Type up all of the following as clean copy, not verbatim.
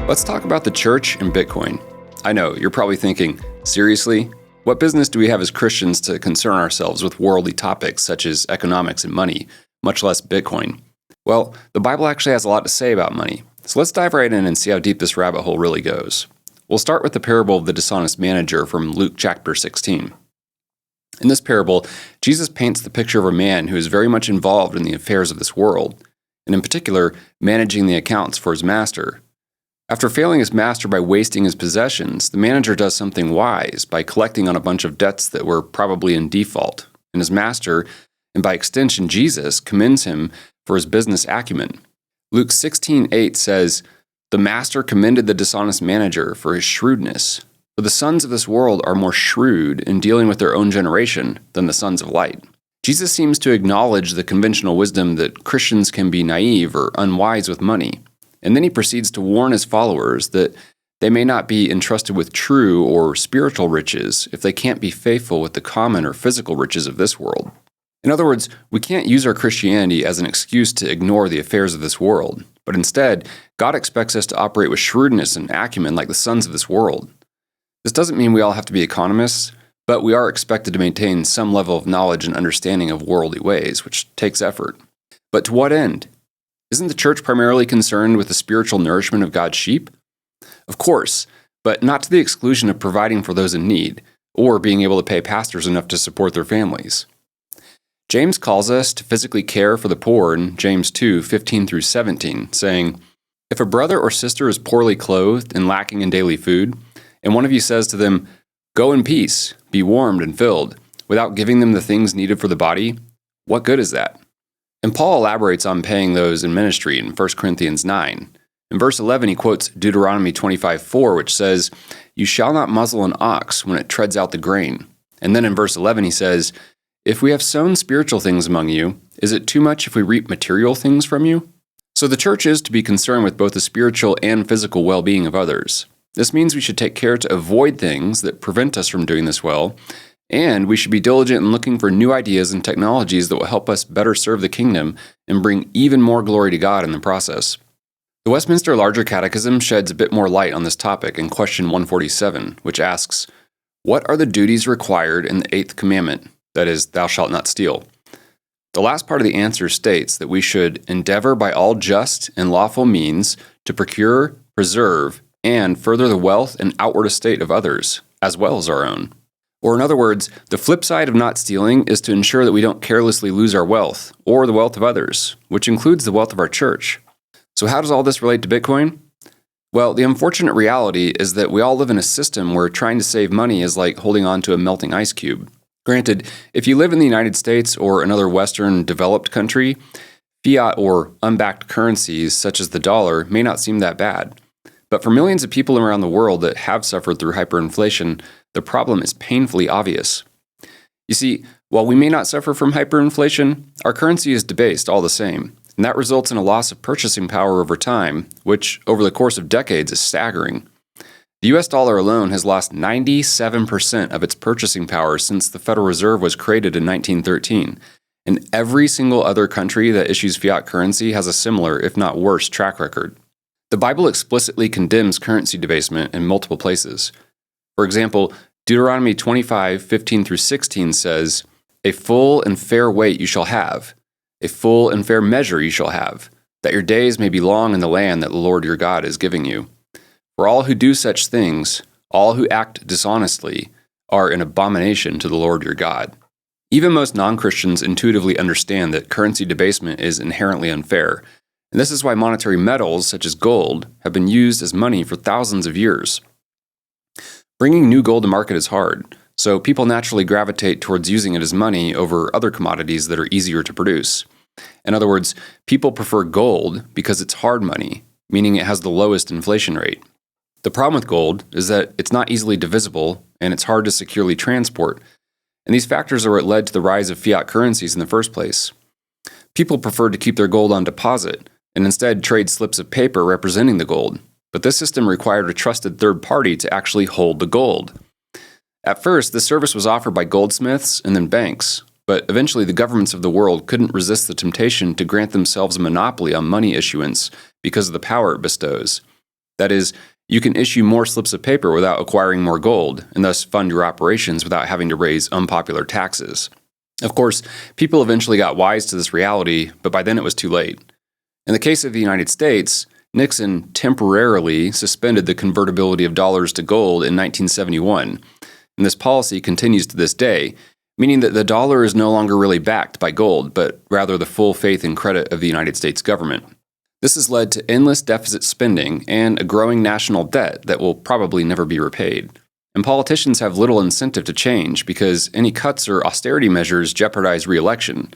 Let's talk about the church and Bitcoin. I know, you're probably thinking, seriously? What business do we have as Christians to concern ourselves with worldly topics such as economics and money, much less Bitcoin? Well, the Bible actually has a lot to say about money, so let's dive right in and see how deep this rabbit hole really goes. We'll start with the parable of the dishonest manager from Luke chapter 16. In this parable, Jesus paints the picture of a man who is very much involved in the affairs of this world, and in particular, managing the accounts for his master. After failing his master by wasting his possessions, the manager does something wise by collecting on a bunch of debts that were probably in default, and his master, and by extension Jesus, commends him for his business acumen. Luke 16:8 says, "The master commended the dishonest manager for his shrewdness. For the sons of this world are more shrewd in dealing with their own generation than the sons of light." Jesus seems to acknowledge the conventional wisdom that Christians can be naive or unwise with money. And then he proceeds to warn his followers that they may not be entrusted with true or spiritual riches if they can't be faithful with the common or physical riches of this world. In other words, we can't use our Christianity as an excuse to ignore the affairs of this world, but instead, God expects us to operate with shrewdness and acumen like the sons of this world. This doesn't mean we all have to be economists, but we are expected to maintain some level of knowledge and understanding of worldly ways, which takes effort. But to what end? Isn't the church primarily concerned with the spiritual nourishment of God's sheep? Of course, but not to the exclusion of providing for those in need, or being able to pay pastors enough to support their families. James calls us to physically care for the poor in James 2:15-17, saying, "If a brother or sister is poorly clothed and lacking in daily food, and one of you says to them, 'Go in peace, be warmed and filled,' without giving them the things needed for the body, what good is that?" And Paul elaborates on paying those in ministry in 1 Corinthians 9. In verse 11, he quotes Deuteronomy 25:4, which says, "You shall not muzzle an ox when it treads out the grain." And then in verse 11, he says, "If we have sown spiritual things among you, is it too much if we reap material things from you?" So the church is to be concerned with both the spiritual and physical well-being of others. This means we should take care to avoid things that prevent us from doing this well, and we should be diligent in looking for new ideas and technologies that will help us better serve the kingdom and bring even more glory to God in the process. The Westminster Larger Catechism sheds a bit more light on this topic in question 147, which asks, "What are the duties required in the 8th commandment, that is, thou shalt not steal?" The last part of the answer states that we should endeavor by all just and lawful means to procure, preserve, and further the wealth and outward estate of others, as well as our own. Or in other words, the flip side of not stealing is to ensure that we don't carelessly lose our wealth, or the wealth of others, which includes the wealth of our church. So how does all this relate to Bitcoin? Well, the unfortunate reality is that we all live in a system where trying to save money is like holding on to a melting ice cube. Granted, if you live in the United States or another Western developed country, fiat or unbacked currencies such as the dollar may not seem that bad. But for millions of people around the world that have suffered through hyperinflation, the problem is painfully obvious. You see, while we may not suffer from hyperinflation, our currency is debased all the same, and that results in a loss of purchasing power over time, which, over the course of decades, is staggering. The US dollar alone has lost 97% of its purchasing power since the Federal Reserve was created in 1913, and every single other country that issues fiat currency has a similar, if not worse, track record. The Bible explicitly condemns currency debasement in multiple places. For example, Deuteronomy 25:15-16 says, "A full and fair weight you shall have, a full and fair measure you shall have, that your days may be long in the land that the Lord your God is giving you. For all who do such things, all who act dishonestly, are an abomination to the Lord your God." Even most non-Christians intuitively understand that currency debasement is inherently unfair, and this is why monetary metals, such as gold, have been used as money for thousands of years. Bringing new gold to market is hard, so people naturally gravitate towards using it as money over other commodities that are easier to produce. In other words, people prefer gold because it's hard money, meaning it has the lowest inflation rate. The problem with gold is that it's not easily divisible and it's hard to securely transport, and these factors are what led to the rise of fiat currencies in the first place. People preferred to keep their gold on deposit and instead trade slips of paper representing the gold, but this system required a trusted third party to actually hold the gold. At first, this service was offered by goldsmiths and then banks, but eventually the governments of the world couldn't resist the temptation to grant themselves a monopoly on money issuance because of the power it bestows. That is, you can issue more slips of paper without acquiring more gold, and thus fund your operations without having to raise unpopular taxes. Of course, people eventually got wise to this reality, but by then it was too late. In the case of the United States, Nixon temporarily suspended the convertibility of dollars to gold in 1971, and this policy continues to this day, meaning that the dollar is no longer really backed by gold, but rather the full faith and credit of the United States government. This has led to endless deficit spending and a growing national debt that will probably never be repaid. And politicians have little incentive to change because any cuts or austerity measures jeopardize re-election.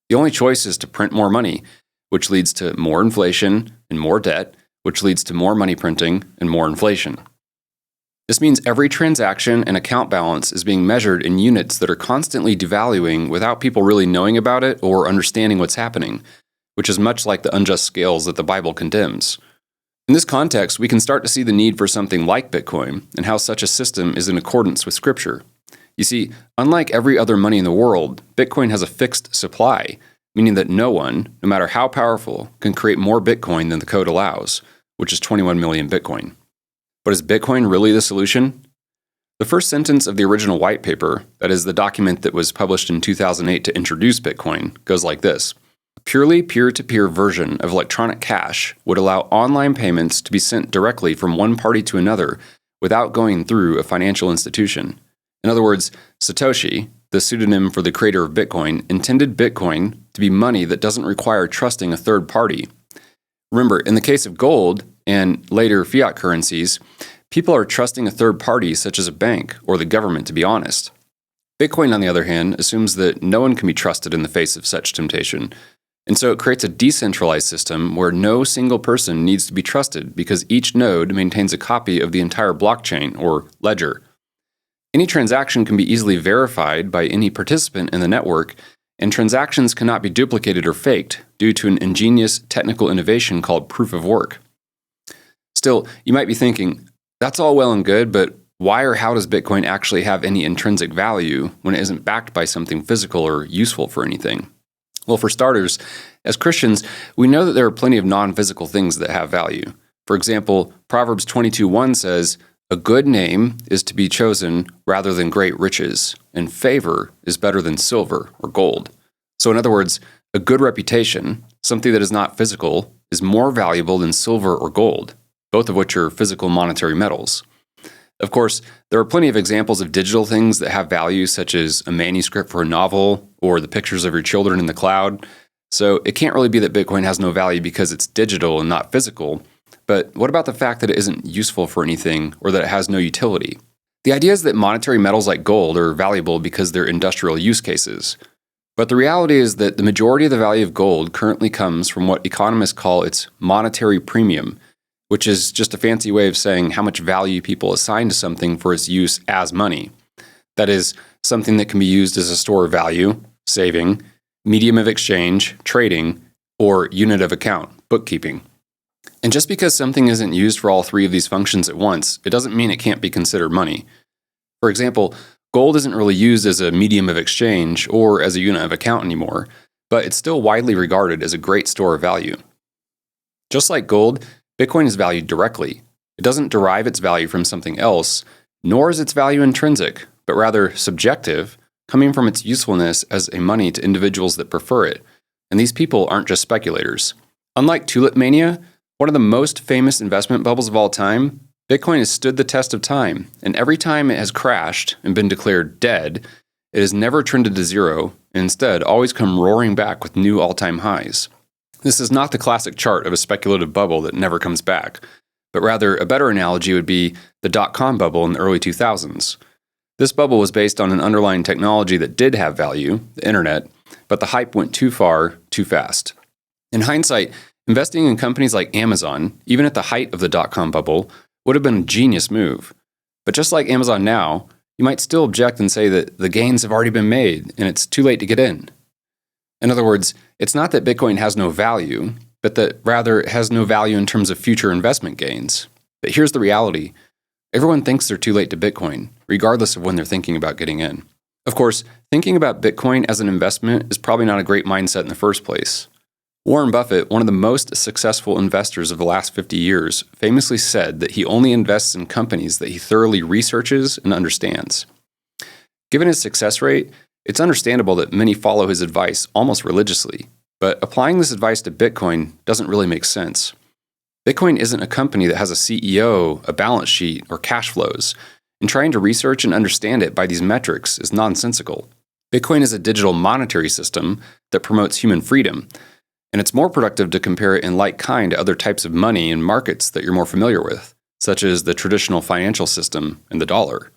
The only choice is to print more money, which leads to more inflation and more debt, which leads to more money printing and more inflation. This means every transaction and account balance is being measured in units that are constantly devaluing without people really knowing about it or understanding what's happening, which is much like the unjust scales that the Bible condemns. In this context, we can start to see the need for something like Bitcoin and how such a system is in accordance with Scripture. You see, unlike every other money in the world, Bitcoin has a fixed supply, meaning that no one, no matter how powerful, can create more Bitcoin than the code allows, which is 21 million Bitcoin. But is Bitcoin really the solution? The first sentence of the original white paper, that is the document that was published in 2008 to introduce Bitcoin, goes like this. A purely peer-to-peer version of electronic cash would allow online payments to be sent directly from one party to another without going through a financial institution. In other words, Satoshi, the pseudonym for the creator of Bitcoin, intended Bitcoin to be money that doesn't require trusting a third party. Remember, in the case of gold and later fiat currencies, people are trusting a third party such as a bank or the government to be honest. Bitcoin, on the other hand, assumes that no one can be trusted in the face of such temptation, and so it creates a decentralized system where no single person needs to be trusted because each node maintains a copy of the entire blockchain or ledger. Any transaction can be easily verified by any participant in the network, and transactions cannot be duplicated or faked due to an ingenious technical innovation called proof of work. Still, you might be thinking, that's all well and good, but why or how does Bitcoin actually have any intrinsic value when it isn't backed by something physical or useful for anything? Well, for starters, as Christians, we know that there are plenty of non-physical things that have value. For example, Proverbs 22:1 says, "A good name is to be chosen rather than great riches, and favor is better than silver or gold." So in other words, a good reputation, something that is not physical, is more valuable than silver or gold, both of which are physical monetary metals. Of course, there are plenty of examples of digital things that have value, such as a manuscript for a novel or the pictures of your children in the cloud. So it can't really be that Bitcoin has no value because it's digital and not physical. But what about the fact that it isn't useful for anything or that it has no utility? The idea is that monetary metals like gold are valuable because they're industrial use cases. But the reality is that the majority of the value of gold currently comes from what economists call its monetary premium, which is just a fancy way of saying how much value people assign to something for its use as money. That is, something that can be used as a store of value, saving, medium of exchange, trading, or unit of account, bookkeeping. And just because something isn't used for all three of these functions at once, it doesn't mean it can't be considered money. For example, gold isn't really used as a medium of exchange or as a unit of account anymore, but it's still widely regarded as a great store of value. Just like gold, Bitcoin is valued directly. It doesn't derive its value from something else, nor is its value intrinsic, but rather subjective, coming from its usefulness as a money to individuals that prefer it. And these people aren't just speculators. Unlike tulip mania, one of the most famous investment bubbles of all time, Bitcoin has stood the test of time, and every time it has crashed and been declared dead, it has never trended to zero, and instead always come roaring back with new all-time highs. This is not the classic chart of a speculative bubble that never comes back, but rather a better analogy would be the dot-com bubble in the early 2000s. This bubble was based on an underlying technology that did have value, the internet, but the hype went too far, too fast. In hindsight, investing in companies like Amazon, even at the height of the dot-com bubble, would have been a genius move. But just like Amazon now, you might still object and say that the gains have already been made and it's too late to get in. In other words, it's not that Bitcoin has no value, but that rather it has no value in terms of future investment gains. But here's the reality. Everyone thinks they're too late to Bitcoin, regardless of when they're thinking about getting in. Of course, thinking about Bitcoin as an investment is probably not a great mindset in the first place. Warren Buffett, one of the most successful investors of the last 50 years, famously said that he only invests in companies that he thoroughly researches and understands. Given his success rate, it's understandable that many follow his advice almost religiously, but applying this advice to Bitcoin doesn't really make sense. Bitcoin isn't a company that has a CEO, a balance sheet, or cash flows, and trying to research and understand it by these metrics is nonsensical. Bitcoin is a digital monetary system that promotes human freedom, and it's more productive to compare it in like kind to other types of money and markets that you're more familiar with, such as the traditional financial system and the dollar.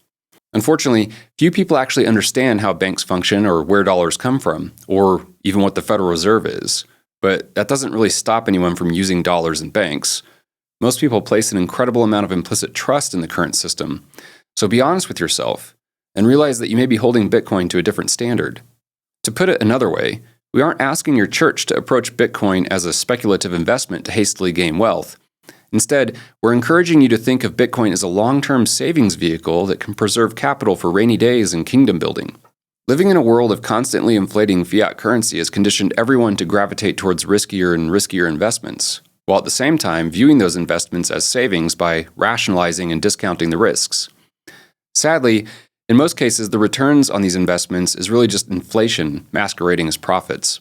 Unfortunately, few people actually understand how banks function or where dollars come from, or even what the Federal Reserve is. But that doesn't really stop anyone from using dollars and banks. Most people place an incredible amount of implicit trust in the current system. So be honest with yourself and realize that you may be holding Bitcoin to a different standard. To put it another way, we aren't asking your church to approach Bitcoin as a speculative investment to hastily gain wealth. Instead, we're encouraging you to think of Bitcoin as a long-term savings vehicle that can preserve capital for rainy days and kingdom building. Living in a world of constantly inflating fiat currency has conditioned everyone to gravitate towards riskier and riskier investments, while at the same time viewing those investments as savings by rationalizing and discounting the risks. Sadly, in most cases, the returns on these investments is really just inflation masquerading as profits.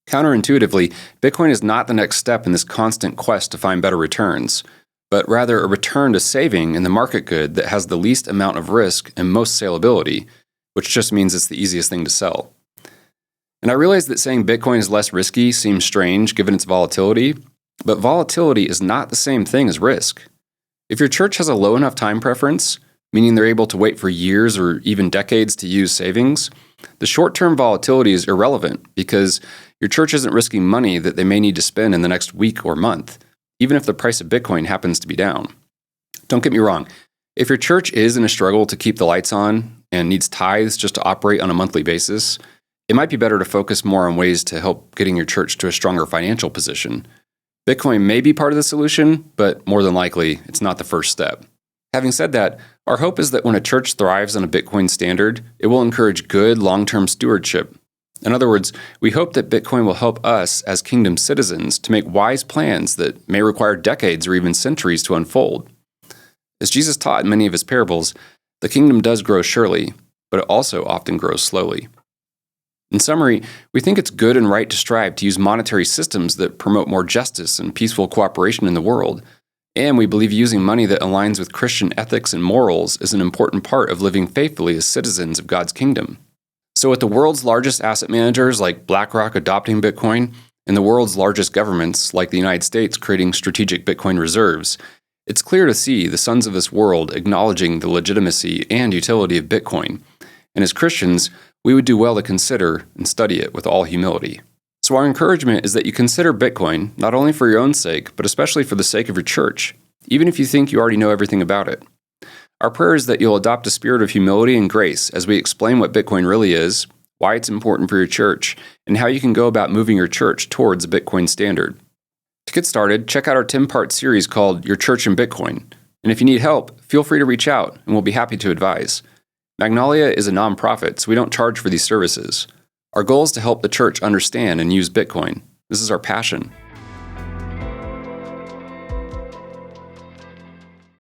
Counterintuitively, Bitcoin is not the next step in this constant quest to find better returns, but rather a return to saving in the market good that has the least amount of risk and most salability, which just means it's the easiest thing to sell. And I realize that saying Bitcoin is less risky seems strange given its volatility, but volatility is not the same thing as risk. If your church has a low enough time preference, meaning they're able to wait for years or even decades to use savings, the short-term volatility is irrelevant because your church isn't risking money that they may need to spend in the next week or month, even if the price of Bitcoin happens to be down. Don't get me wrong. If your church is in a struggle to keep the lights on and needs tithes just to operate on a monthly basis, it might be better to focus more on ways to help getting your church to a stronger financial position. Bitcoin may be part of the solution, but more than likely, it's not the first step. Having said that, our hope is that when a church thrives on a Bitcoin standard, it will encourage good long-term stewardship. In other words, we hope that Bitcoin will help us as kingdom citizens to make wise plans that may require decades or even centuries to unfold. As Jesus taught in many of his parables, the kingdom does grow surely, but it also often grows slowly. In summary, we think it's good and right to strive to use monetary systems that promote more justice and peaceful cooperation in the world, and we believe using money that aligns with Christian ethics and morals is an important part of living faithfully as citizens of God's kingdom. So with the world's largest asset managers like BlackRock adopting Bitcoin, and the world's largest governments like the United States creating strategic Bitcoin reserves, it's clear to see the sons of this world acknowledging the legitimacy and utility of Bitcoin. And as Christians, we would do well to consider and study it with all humility. So our encouragement is that you consider Bitcoin not only for your own sake, but especially for the sake of your church, even if you think you already know everything about it. Our prayer is that you'll adopt a spirit of humility and grace as we explain what Bitcoin really is, why it's important for your church, and how you can go about moving your church towards a Bitcoin standard. To get started, check out our 10-part series called Your Church in Bitcoin. And if you need help, feel free to reach out, and we'll be happy to advise. Magnolia is a nonprofit, so we don't charge for these services. Our goal is to help the church understand and use Bitcoin. This is our passion.